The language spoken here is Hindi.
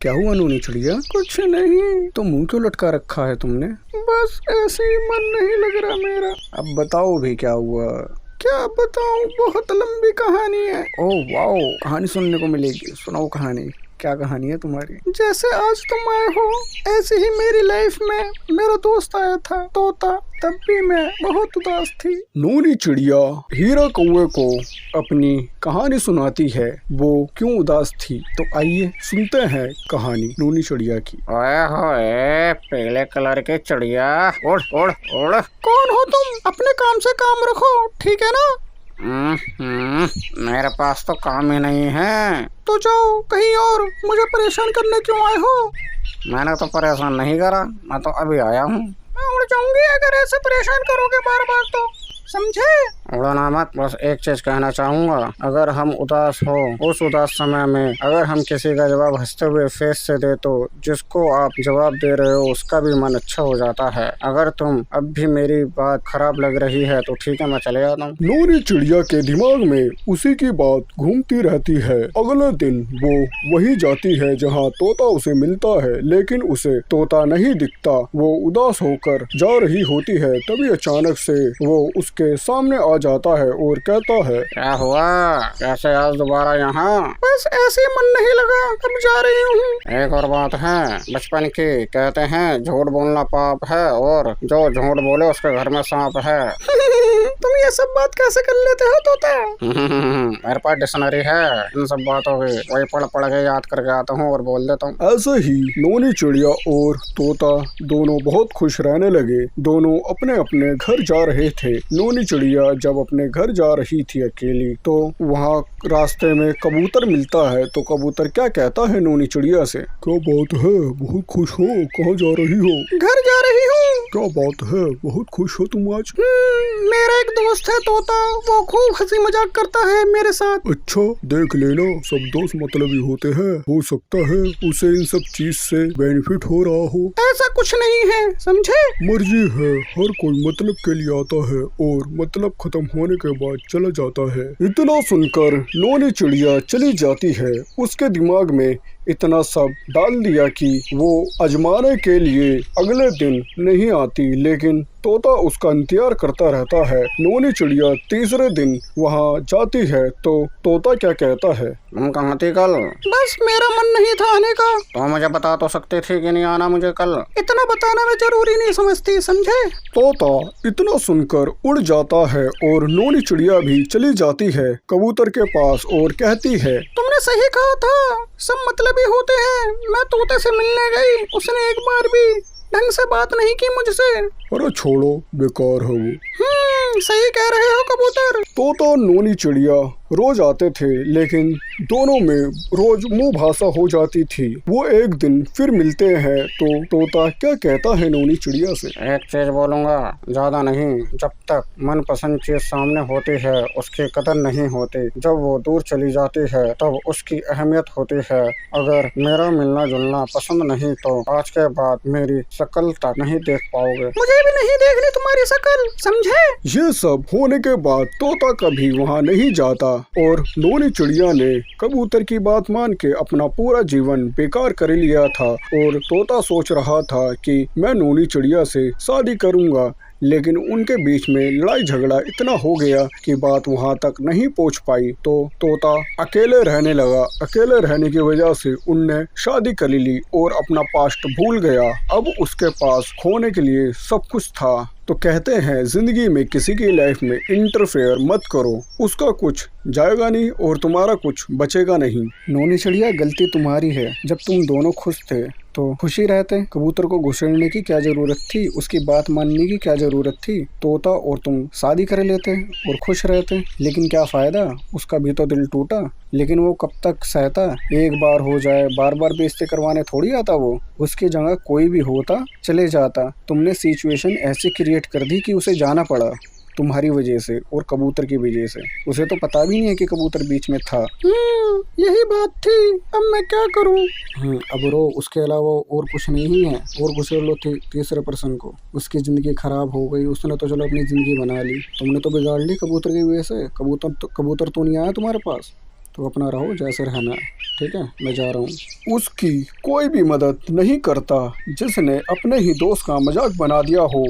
क्या हुआ नूनी चिड़िया? कुछ नहीं। तो मुंह क्यों लटका रखा है तुमने? बस ऐसे ही मन नहीं लग रहा मेरा। अब बताओ भी क्या हुआ? क्या बताऊं, बहुत लंबी कहानी है। ओह वाओ, कहानी सुनने को मिलेगी। सुनाओ कहानी, क्या कहानी है तुम्हारी? जैसे आज तुम आए हो ऐसे ही मेरी लाइफ में मेरा दोस्त आया था तोता, तब भी मैं बहुत उदास थी। नूनी चिड़िया हीरा कौवे को अपनी कहानी सुनाती है, वो क्यों उदास थी। तो आइए सुनते हैं कहानी नूनी चिड़िया की। ओए होए, पीले कलर की चिड़िया, उड़ उड़ उड़। कौन हो तुम? अपने काम से काम रखो, ठीक है ना? मेरे पास तो काम ही नहीं है। तो जाओ कहीं और, मुझे परेशान करने क्यों आए हो? मैंने तो परेशान नहीं करा, मैं तो अभी आया हूँ। मैं उड़ जाऊंगी अगर ऐसे परेशान करोगे बार बार, तो समझे? उड़ना मत, बस एक चीज कहना चाहूंगा, अगर हम उदास हो उस उदास समय में अगर हम किसी का जवाब हंसते हुए फेस से दे तो जिसको आप जवाब दे रहे हो उसका भी मन अच्छा हो जाता है। अगर तुम अब भी मेरी बात खराब लग रही है तो ठीक है, मैं चले जाता हूँ। नूनी चिड़िया के दिमाग में उसी की बात घूमती रहती है। अगले दिन वो वही जाती है जहाँ तोता उसे मिलता है, लेकिन उसे तोता नहीं दिखता। वो उदास होकर जा रही होती है, तभी अचानक से वो उसके सामने आ जाता है और कहता है, क्या हुआ, कैसे आज दोबारा यहाँ? बस ऐसे ही मन नहीं लगा, अब जा रही हूँ। एक और बात है बचपन की, कहते हैं झूठ बोलना पाप है और जो झूठ बोले उसके घर में सांप है। तुम ये सब बात कैसे कर लेते हो तोता? मेरे पास डिक्शनरी है इन सब बातों की, वही पढ़ पढ़ के याद करके आता हूँ और बोल देता हूँ। ऐसे ही नूनी चिड़िया और तोता दोनों बहुत खुश रहने लगे। दोनों अपने अपने घर जा रहे थे। नूनी चिड़िया जब अपने घर जा रही थी अकेली, तो वहाँ रास्ते में कबूतर मिलता है। तो कबूतर क्या कहता है नूनी चिड़िया से? क्या बात है, बहुत खुश हो, कहाँ जा रही हो? घर जा रही हूँ। क्या बात है, बहुत खुश हो तुम आज? मेरा एक दोस्त है तोता, वो खूब हंसी मजाक करता है मेरे साथ। अच्छा, देख लेना, सब दोस्त मतलबी होते हैं। हो सकता है उसे इन सब चीज से बेनिफिट हो रहा हो। ऐसा कुछ नहीं है, समझे? मर्जी है, हर कोई मतलब के लिए आता है और मतलब खत्म होने के बाद चला जाता है। इतना सुनकर नूनी चिड़िया चली जाती है। उसके दिमाग में इतना सब डाल दिया कि वो आजमाने के लिए अगले दिन नहीं आती, लेकिन तोता उसका इंतजार करता रहता है। नूनी चिड़िया तीसरे दिन वहाँ जाती है तो तोता क्या कहता है? तुम कहाँ थी कल? बस मेरा मन नहीं था आने का। तो मुझे बता तो सकती थी कि नहीं आना मुझे कल। इतना बताना मैं जरूरी नहीं समझती, समझे? तोता इतना सुनकर उड़ जाता है और नूनी चिड़िया भी चली जाती है कबूतर के पास और कहती है, तुमने सही कहा था, सब मतलबी होते हैं। मैं तोते से मिलने गई, उसने एक बार भी ढंग से बात नहीं की मुझसे। अरे छोड़ो, बेकार है वो। सही कह रहे हो कबूतर। तोता नूनी चिड़िया रोज आते थे, लेकिन दोनों में रोज मुंह भाषा हो जाती थी। वो एक दिन फिर मिलते हैं तो तोता क्या कहता है नूनी चिड़िया से? एक चीज बोलूंगा, ज्यादा नहीं, जब तक मनपसंद चीज सामने होती है उसकी कदर नहीं होती, जब वो दूर चली जाती है तब उसकी अहमियत होती है। अगर मेरा मिलना जुलना पसंद नहीं तो आज के बाद मेरी शक्ल तक नहीं देख पाओगे। मुझे भी नहीं देखनी तुम्हारी शक्ल, समझे? ये सब होने के बाद तोता कभी वहाँ नहीं जाता और नूनी चिड़िया ने कबूतर की बात मान के अपना पूरा जीवन बेकार कर लिया था। और तोता सोच रहा था कि मैं नूनी चिड़िया से शादी करूंगा, लेकिन उनके बीच में लड़ाई झगड़ा इतना हो गया कि बात वहां तक नहीं पहुंच पाई। तो तोता अकेले रहने लगा। अकेले रहने की वजह से उनने शादी कर ली और अपना पास्ट भूल गया। अब उसके पास खोने के लिए सब कुछ था। तो कहते हैं जिंदगी में किसी की लाइफ में इंटरफेयर मत करो, उसका कुछ जाएगा नहीं और तुम्हारा कुछ बचेगा नहीं। नूनी चिड़िया, गलती तुम्हारी है। जब तुम दोनों खुश थे तो खुशी रहते। कबूतर को घुसेड़ने की क्या जरूरत थी, उसकी बात मानने की क्या जरूरत थी? तोता और तुम शादी कर लेते और खुश रहते, लेकिन क्या फायदा, उसका भी तो दिल टूटा। लेकिन वो कब तक सहता? एक बार हो जाए, बार बार बेइज्जती करवाने थोड़ी आता वो। उसकी जगह कोई भी होता चले जाता। तुमने सिचुएशन ऐसी क्रिएट कर दी कि उसे जाना पड़ा तुम्हारी वजह से और कबूतर की वजह से। उसे तो पता भी नहीं है कि कबूतर बीच में था। यही बात थी, अब मैं क्या करूं? अब रो, उसके अलावा और कुछ नहीं है। और घुसेड़ लो तीसरे पर्सन को। उसकी जिंदगी खराब हो गई, उसने तो चलो अपनी जिंदगी बना ली, तुमने तो बिगाड़ ली कबूतर की वजह से। कबूतर तो नहीं आया तुम्हारे पास। तो अपना रहो जैसे रहना है, ठीक है, मैं जा रहा हूँ। उसकी कोई भी मदद नहीं करता जिसने अपने ही दोस्त का मजाक बना दिया हो।